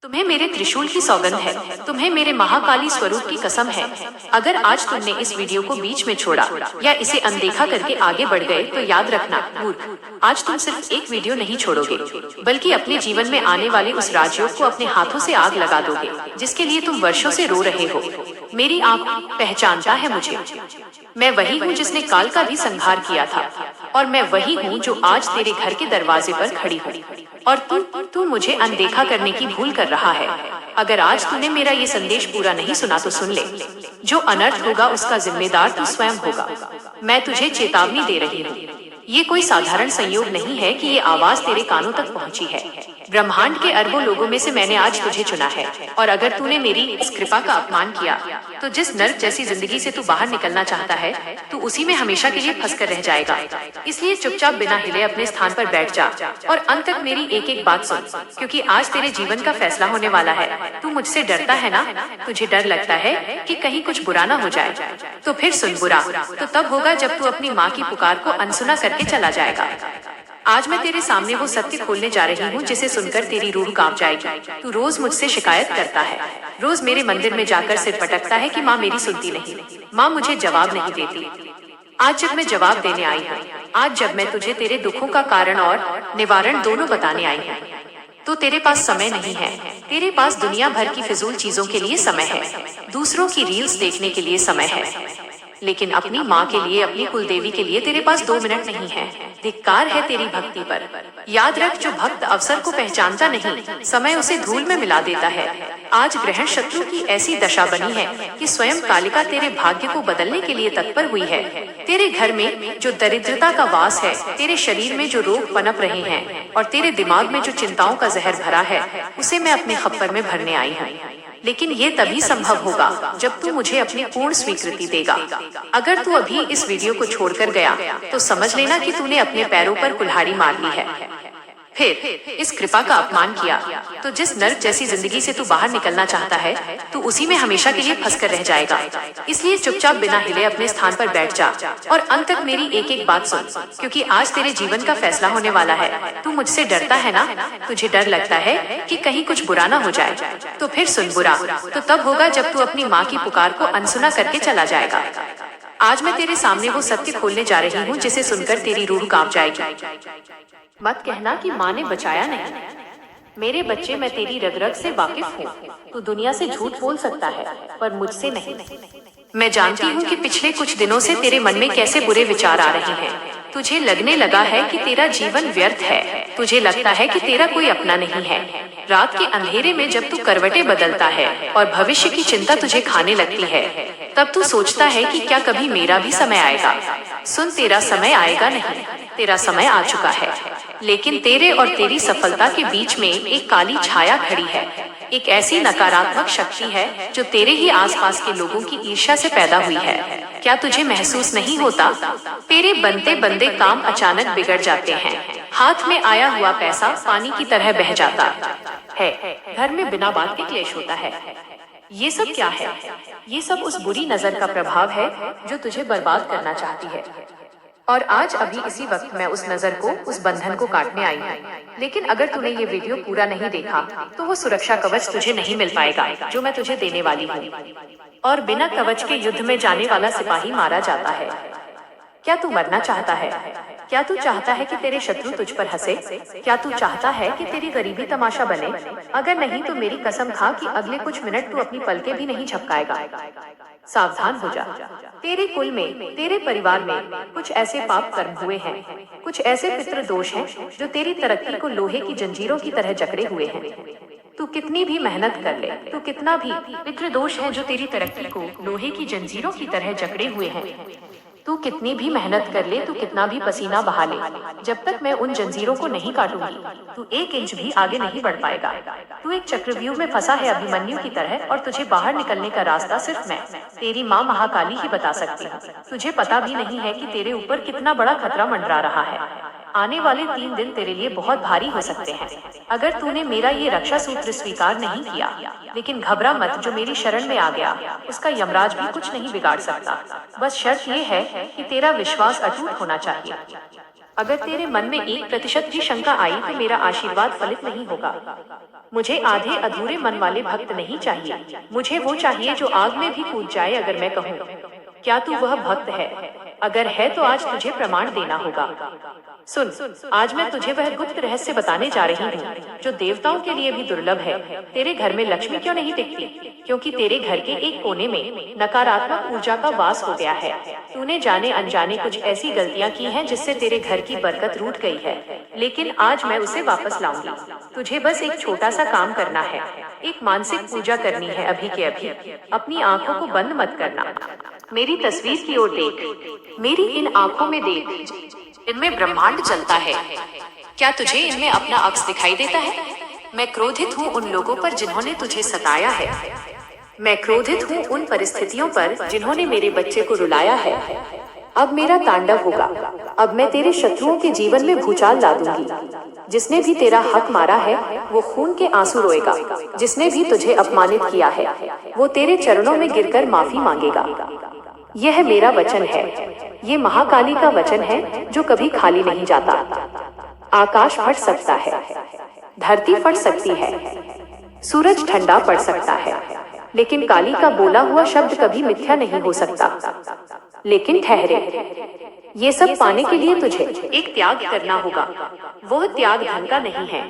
तुम्हें मेरे त्रिशूल की सौगंध है, तुम्हें मेरे महाकाली स्वरूप की कसम है। अगर आज तुमने इस वीडियो को बीच में छोड़ा या इसे अनदेखा करके आगे बढ़ गए तो याद रखना मूर्ख, आज तुम सिर्फ एक वीडियो नहीं छोड़ोगे बल्कि अपने जीवन में आने वाले उस राजयोग को अपने हाथों से आग लगा दोगे जिसके लिए तुम वर्षों से रो रहे हो। मेरी आंख पहचानता है मुझे। मैं वही हूँ जिसने काल का भी संहार किया था और मैं वही हूँ जो आज तेरे घर के दरवाजे पर खड़ी हूँ और तू मुझे अनदेखा करने की भूल कर रहा है। अगर आज तूने मेरा ये संदेश पूरा नहीं सुना तो सुन ले, जो अनर्थ होगा उसका जिम्मेदार तू स्वयं होगा। मैं तुझे चेतावनी दे रही हूँ। ये कोई साधारण संयोग नहीं है कि ये आवाज तेरे कानों तक पहुंची है। ब्रह्मांड के अरबों लोगों में से मैंने आज तुझे चुना है और अगर तूने मेरी इस कृपा का अपमान किया तो जिस नर्क जैसी जिंदगी से तू बाहर निकलना चाहता है तू उसी में हमेशा के लिए फंस कर रह जाएगा। इसलिए चुपचाप बिना हिले अपने स्थान पर बैठ जा और अंत तक मेरी एक एक बात सुन, क्योंकि आज तेरे जीवन का फैसला होने वाला है। तू मुझसे डरता है ना? तुझे डर लगता है कि कहीं कुछ बुरा ना हो जाए, तो फिर सुन, बुरा तो तब होगा जब तू अपनी माँ की पुकार को अनसुना करके चला जाएगा। आज मैं तेरे सामने वो सत्य खोलने जा रही हूँ जिसे सुनकर तेरी रूह कांप जाएगी। तू रोज मुझसे शिकायत करता है, रोज मेरे मंदिर में जाकर सिर पटकता है कि माँ मेरी सुनती नहीं, माँ मुझे जवाब नहीं देती। आज जब मैं जवाब देने आई हूँ, आज जब मैं तुझे तेरे दुखों का कारण और निवारण दोनों बताने आई हूँ, तो तेरे पास समय नहीं है। तेरे पास दुनिया भर की फिजूल चीजों के लिए समय है, दूसरों की रील्स देखने के लिए समय है, लेकिन अपनी माँ के लिए, अपनी कुलदेवी के लिए तेरे पास 2 मिनट नहीं है। धिक्कार है तेरी भक्ति पर। याद रख, जो भक्त अवसर को पहचानता नहीं, समय उसे धूल में मिला देता है। आज ग्रहण शत्रु की ऐसी दशा बनी है कि स्वयं कालिका तेरे भाग्य को बदलने के लिए तत्पर हुई है। तेरे घर में जो दरिद्रता का वास है, तेरे शरीर में जो रोग पनप रहे हैं और तेरे दिमाग में जो चिंताओं का जहर भरा है, उसे मैं अपने खप्पर में भरने आई हूँ। लेकिन ये तभी संभव होगा जब तू मुझे अपनी पूर्ण स्वीकृति देगा। अगर तू अभी इस वीडियो को छोड़कर गया तो समझ लेना कि तूने अपने पैरों पर कुल्हाड़ी मार ली है। फिर इस कृपा का अपमान किया तो जिस नर्क जैसी जिंदगी से तू बाहर निकलना चाहता है तू उसी में हमेशा के लिए फंस कर रह जाएगा। इसलिए चुपचाप बिना हिले अपने स्थान पर बैठ जा और अंत तक मेरी एक एक बात सुन, क्योंकि आज तेरे जीवन का फैसला होने वाला है। तू मुझसे डरता है ना? तुझे डर लगता है कि कहीं कुछ बुरा ना हो जाए, तो फिर सुन, बुरा तो तब होगा जब तू अपनी माँ की पुकार को अनसुना करके चला जाएगा। आज मैं तेरे सामने वो सत्य खोलने जा रही हूँ जिसे सुनकर तेरी रूह कांप जाएगी। मत कहना कि माँ ने बचाया नहीं। मेरे बच्चे, मैं तेरी रग रग से वाकिफ हूँ। तू दुनिया से झूठ बोल सकता है पर मुझसे नहीं। मैं जानती हूँ कि पिछले कुछ दिनों से तेरे मन में कैसे बुरे विचार आ रहे हैं। तुझे लगने लगा है कि तेरा जीवन व्यर्थ है। तुझे लगता है कि तेरा कोई अपना नहीं है। रात के अंधेरे में जब तू करवटें बदलता है और भविष्य की चिंता तुझे खाने लगती है, तब तू सोचता है कि क्या कभी मेरा भी समय आएगा। सुन, तेरा समय आएगा नहीं, तेरा समय आ चुका है। लेकिन तेरे और तेरी सफलता के बीच में एक काली छाया खड़ी है। एक ऐसी नकारात्मक शक्ति है जो तेरे ही आसपास के लोगों की ईर्ष्या से पैदा हुई है। क्या तुझे महसूस नहीं होता? तेरे बनते बनते काम अचानक बिगड़ जाते हैं। हाथ में आया हुआ पैसा पानी की तरह बह जाता है। घर में बिना बात के क्लेश होता है। ये सब क्या है? ये सब उस बुरी नजर का प्रभाव है जो तुझे बर्बाद करना चाहती है। और आज अभी इसी वक्त मैं उस नजर को, उस बंधन को काटने आई हूँ। लेकिन अगर तूने ये वीडियो पूरा नहीं देखा तो वो सुरक्षा कवच तुझे नहीं मिल पाएगा जो मैं तुझे देने वाली हूँ। और बिना कवच के युद्ध में जाने वाला सिपाही मारा जाता है। क्या तू मरना चाहता है? क्या तू चाहता है कि तेरे शत्रु तुझ पर हंसे? क्या तू चाहता है कि तेरी गरीबी तमाशा बने? अगर नहीं तो मेरी कसम खा कि अगले कुछ मिनट तू अपनी पलकें भी नहीं झपकाएगा। सावधान हो जा। तेरे कुल में, तेरे परिवार में कुछ ऐसे पाप कर्म हुए हैं, कुछ ऐसे पितृ दोष हैं जो तेरी तरक्की को लोहे की जंजीरों की तरह जकड़े हुए हैं। तू कितनी भी मेहनत कर ले, तू कितना भी, पितृ दोष है जो तेरी तरक्की को लोहे की जंजीरों की तरह जकड़े हुए हैं। तू कितनी भी मेहनत कर ले, तू कितना भी पसीना बहा ले, जब तक मैं उन जंजीरों को नहीं काटूंगी तू 1 इंच भी आगे नहीं बढ़ पाएगा। तू एक चक्रव्यूह में फंसा है अभिमन्यु की तरह और तुझे बाहर निकलने का रास्ता सिर्फ मैं, तेरी माँ महाकाली ही बता सकती है। तुझे पता भी नहीं है कि तेरे ऊपर कितना बड़ा खतरा मंडरा रहा है। आने वाले 3 दिन तेरे लिए बहुत भारी हो सकते हैं अगर तूने मेरा ये रक्षा सूत्र स्वीकार नहीं किया। लेकिन घबरा मत, जो मेरी शरण में आ गया उसका यमराज भी कुछ नहीं बिगाड़ सकता। बस शर्त ये है कि तेरा विश्वास अटूट होना चाहिए। अगर तेरे मन में 1% भी शंका आई तो मेरा आशीर्वाद फलित नहीं होगा। मुझे आधे अधूरे मन वाले भक्त नहीं चाहिए, मुझे वो चाहिए जो आग में भी कूद जाए अगर मैं कहूँ। क्या तू वह भक्त है? अगर है तो आज तुझे प्रमाण देना होगा। सुन, आज मैं तुझे वह गुप्त रहस्य बताने जा रही हूँ जो देवताओं के लिए भी दुर्लभ है। तेरे घर में लक्ष्मी क्यों नहीं टिकती? क्योंकि तेरे घर के एक कोने में नकारात्मक ऊर्जा का वास हो गया है। तूने जाने अनजाने कुछ ऐसी गलतियाँ की हैं जिससे तेरे घर की बरकत रूठ गई है, लेकिन आज मैं उसे वापस लाऊंगी। तुझे बस एक छोटा सा काम करना है, एक मानसिक पूजा करनी है अभी के अभी। अपनी आंखों को बंद मत करना, मेरी तस्वीर की ओर देख, मेरी इन आंखों में देख, इनमें ब्रह्मांड चलता है। क्या तुझे इनमें अपना अक्स दिखाई देता है? मैं क्रोधित हूँ उन लोगों पर जिन्होंने तुझे सताया है। मैं क्रोधित हूँ उन परिस्थितियों पर जिन्होंने मेरे बच्चे को रुलाया है। अब मेरा तांडव होगा। अब मैं तेरे शत्रुओं के जीवन में भूचाल ला दूंगी। जिसने भी तेरा हक मारा है वो खून के आंसू रोएगा। जिसने भी तुझे अपमानित किया है वो तेरे चरणों में गिरकर माफी मांगेगा। यह मेरा वचन है, ये महाकाली का वचन है जो कभी खाली नहीं जाता। आकाश फट सकता है, धरती फट सकती है, सूरज ठंडा पड़ सकता है, लेकिन काली का बोला हुआ शब्द कभी मिथ्या नहीं हो सकता। लेकिन ठहरे, ये सब पाने के लिए तुझे एक त्याग करना होगा। वह त्याग धन का नहीं है,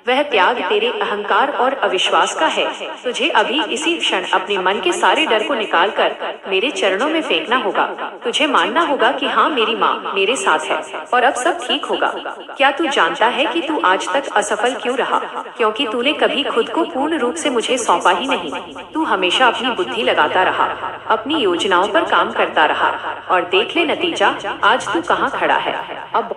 वह त्याग तेरे अहंकार और अविश्वास का है। तुझे अभी इसी क्षण अपने मन के सारे डर को निकालकर मेरे चरणों में फेंकना होगा। तुझे मानना होगा कि हाँ, मेरी माँ मेरे साथ है और अब सब ठीक होगा। क्या तू जानता है कि तू आज तक असफल क्यों रहा? क्योंकि तूने कभी खुद को पूर्ण रूप से मुझे सौंपा ही नहीं। तू हमेशा अपनी बुद्धि लगाता रहा, अपनी योजनाओं पर काम करता रहा, और देख ले नतीजा, आज तू कहाँ खड़ा है। अब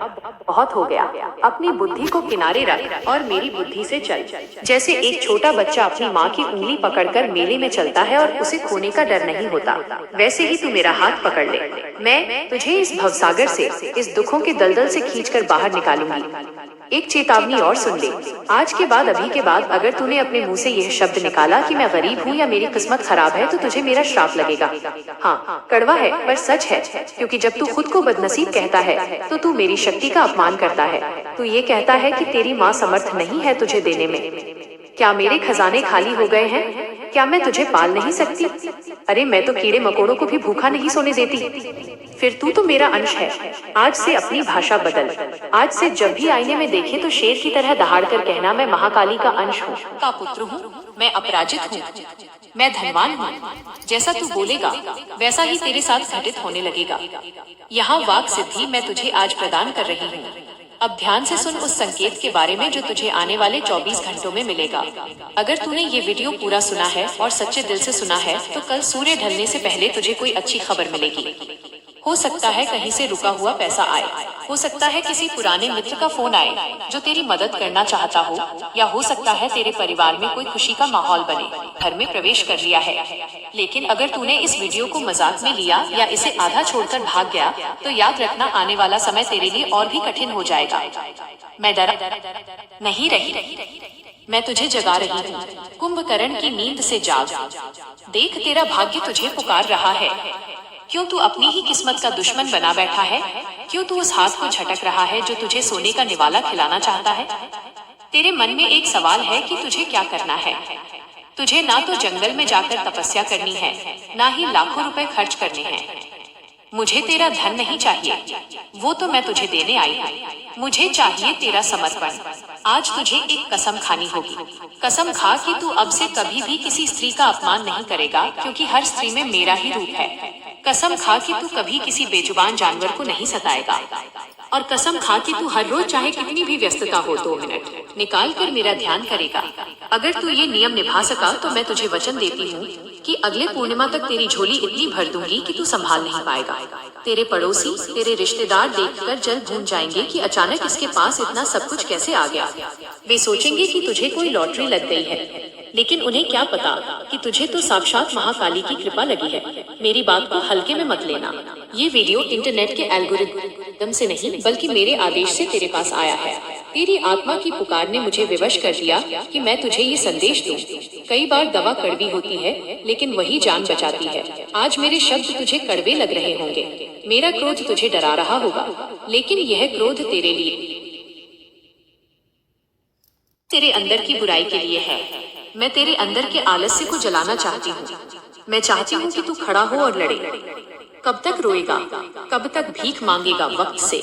बहुत हो गया, अपनी बुद्धि को किनारे रख और मेरी बुद्धि से चल। जैसे एक छोटा बच्चा अपनी माँ की उंगली पकड़कर मेले में चलता है और उसे खोने का डर नहीं होता, वैसे ही तू मेरा हाथ पकड़ ले। मैं तुझे इस भवसागर से, इस दुखों के दलदल से खींचकर बाहर निकालूंगी। एक चेतावनी और सुन ले, आज के बाद, अभी के बाद अगर तूने अपने मुंह से यह शब्द निकाला कि मैं गरीब हूँ या मेरी किस्मत खराब है, तो तुझे मेरा श्राप लगेगा। हाँ, कड़वा है पर सच है, क्योंकि जब तू खुद को बदनसीब कहता है तो तू मेरी शक्ति का अपमान करता है। तू ये कहता है कि तेरी माँ समर्थ नहीं है तुझे देने में। क्या मेरे खजाने खाली हो गए हैं? क्या मैं तुझे पाल नहीं सकती? अरे मैं तो कीड़े मकोड़ों को भी भूखा नहीं सोने देती। फिर तू तो मेरा अंश है। आज से अपनी भाषा बदल। आज से जब भी आईने में देखे तो शेर की तरह दहाड़ कर कहना, मैं महाकाली का अंश हूँ, का पुत्र हूँ, मैं अपराजित हूँ, मैं धनवान हूँ। जैसा तू बोलेगा वैसा ही तेरे साथ घटित होने लगेगा। यहाँ वाक सिद्धि मैं तुझे आज प्रदान कर रही हूँ। अब ध्यान से सुन उस संकेत के बारे में जो तुझे आने वाले 24 घंटों में मिलेगा। अगर तूने ये वीडियो पूरा सुना है और सच्चे दिल से सुना है तो कल सूर्य ढलने से पहले तुझे कोई अच्छी खबर मिलेगी। हो सकता है कहीं से रुका हुआ पैसा आए, हो सकता है किसी पुराने मित्र का फोन आए जो तेरी मदद करना चाहता हो, या हो सकता है तेरे परिवार में कोई खुशी का माहौल बने। घर में प्रवेश कर लिया है, लेकिन अगर तूने इस वीडियो को मजाक में लिया या इसे आधा छोड़कर भाग गया तो याद रखना, आने वाला समय तेरे लिए और भी कठिन हो जाएगा। मैं डरा नहीं रही, मैं तुझे जगा रही हूँ। कुंभकर्ण की नींद से जाग, देख तेरा भाग्य तुझे पुकार रहा है। क्यों तू अपनी ही किस्मत का दुश्मन बना बैठा है? क्यों तू उस हाथ को झटक रहा है जो तुझे सोने का निवाला खिलाना चाहता है? तेरे मन में एक सवाल है कि तुझे क्या करना है। तुझे ना तो जंगल में जाकर तपस्या करनी है, ना ही लाखों रुपए खर्च करने हैं। मुझे तेरा धन नहीं चाहिए, वो तो मैं तुझे देने आई हूँ। मुझे चाहिए तेरा समर्पण। आज तुझे एक कसम खानी होगी। कसम खा कि तू अब से कभी भी किसी स्त्री का अपमान नहीं करेगा, क्योंकि हर स्त्री में मेरा ही रूप है। कसम खा कि तू कभी किसी बेजुबान जानवर को नहीं सताएगा, और कसम खा कि तू हर रोज चाहे कितनी भी व्यस्तता हो 2 मिनट निकाल कर मेरा ध्यान करेगा। अगर तू ये नियम निभा सका तो मैं तुझे वचन देती हूँ कि अगले पूर्णिमा तक तेरी झोली इतनी भर दूंगी कि तू संभाल नहीं पाएगा। तेरे पड़ोसी, तेरे रिश्तेदार देखकर जल भून जाएंगे कि अचानक इसके पास इतना सब कुछ कैसे आ गया। वे सोचेंगे कि तुझे कोई लॉटरी लग गई है, लेकिन उन्हें क्या पता कि तुझे तो साक्षात महाकाली की कृपा लगी है। मेरी बात को हल्के में मत लेना। ये वीडियो इंटरनेट के एल्गोरिदम से नहीं बल्कि मेरे आदेश से तेरे पास आया है। तेरी आत्मा की पुकार ने मुझे विवश कर दिया कि मैं तुझे ये संदेश दूं। कई बार दवा कड़वी होती है, लेकिन वही जान बचाती है। आज मेरे शब्द तुझे कड़वे लग रहे होंगे, मेरा क्रोध तुझे डरा रहा होगा, लेकिन यह क्रोध तेरे लिए, तेरे अंदर की बुराई के लिए है। मैं तेरे अंदर के आलस्य को जलाना चाहती हूँ। मैं चाहती हूँ कि तू खड़ा हो और लड़े। कब तक रोएगा, कब तक भीख मांगेगा वक्त से?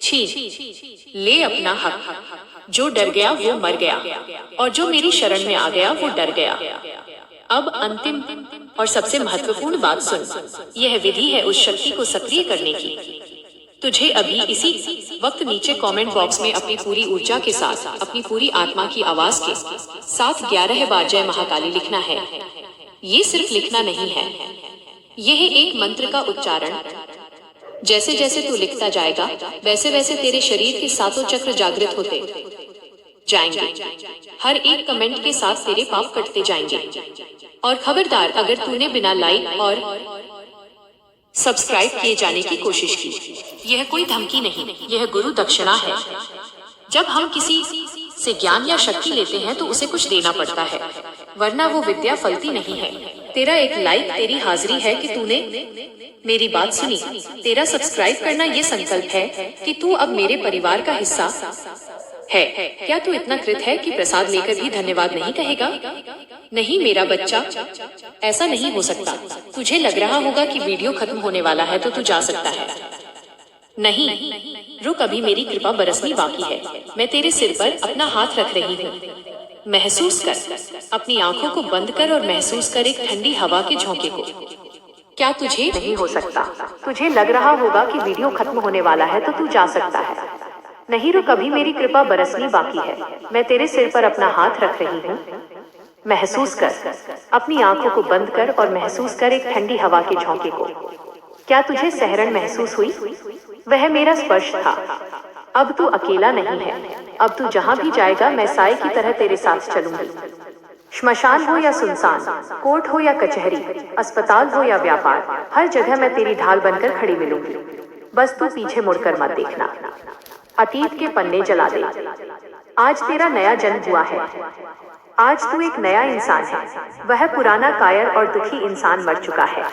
छीन ले अपना हक। जो डर गया वो मर गया, और जो मेरी शरण में आ गया वो डर गया। अब अंतिम और सबसे महत्वपूर्ण बात सुन। यह विधि है उस शक्ति को सक्रिय करने की। तुझे अभी इसी वक्त नीचे कमेंट बॉक्स में अपनी पूरी ऊर्जा के साथ, अपनी पूरी आत्मा की आवाज के साथ 11 बार जय महाकाली लिखना है। ये सिर्फ लिखना नहीं है, यह एक मंत्र का उच्चारण। जैसे जैसे तू लिखता जाएगा वैसे वैसे तेरे शरीर के सातों चक्र जागृत होते जाएंगे। हर एक कमेंट के साथ तेरे पाप कटते जाएंगे। और खबरदार, अगर तूने बिना लाइक और सब्सक्राइब किए जाने की कोशिश की, यह कोई धमकी नहीं, यह गुरु दक्षिणा है। जब हम किसी से ज्ञान या शक्ति लेते हैं तो उसे कुछ देना पड़ता है, वरना वो विद्या फलती नहीं है। तेरा एक लाइक तेरी हाजिरी है कि तूने मेरी बात सुनी। तेरा सब्सक्राइब करना ये संकल्प है कि तू अब मेरे परिवार का हिस्सा है। क्या तू इतना कृत है कि प्रसाद लेकर भी धन्यवाद नहीं कहेगा? नहीं मेरा बच्चा, ऐसा नहीं हो सकता। तुझे लग रहा होगा कि वीडियो खत्म होने वाला है तो तू जा सकता है। नहीं, रुक, अभी मेरी कृपा बरसनी बाकी है। मैं तेरे सिर पर अपना हाथ रख रही हूँ। महसूस कर, अपनी आंखों को बंद कर और महसूस कर एक ठंडी हवा के झोंके को। क्या तुझे नहीं हो सकता? तुझे लग रहा होगा कि वीडियो खत्म होने वाला है तो तू जा सकता है। नहीं रुक, अभी मेरी कृपा बरसनी बाकी है। मैं तेरे सिर पर अपना हाथ रख रही हूँ। महसूस कर, अपनी आंखों को बंद कर और महसूस कर एक ठंडी हवा के झोंके को। क्या तुझे सहरण महसूस हुई? वह मेरा स्पर्श था। अब तू अकेला नहीं है। अब तू जहाँ भी जाएगा मैं साए की तरह तेरे साथ चलूंगी। श्मशान हो या सुनसान, कोर्ट हो या कचहरी, अस्पताल हो या व्यापार, हर जगह मैं तेरी ढाल बनकर खड़ी मिलूंगी। बस तू पीछे मुड़कर मत देखना। अतीत के पन्ने जला दे। आज तेरा नया जन्म हुआ है। आज तू एक नया इंसान है। वह पुराना कायर और दुखी इंसान मर चुका है।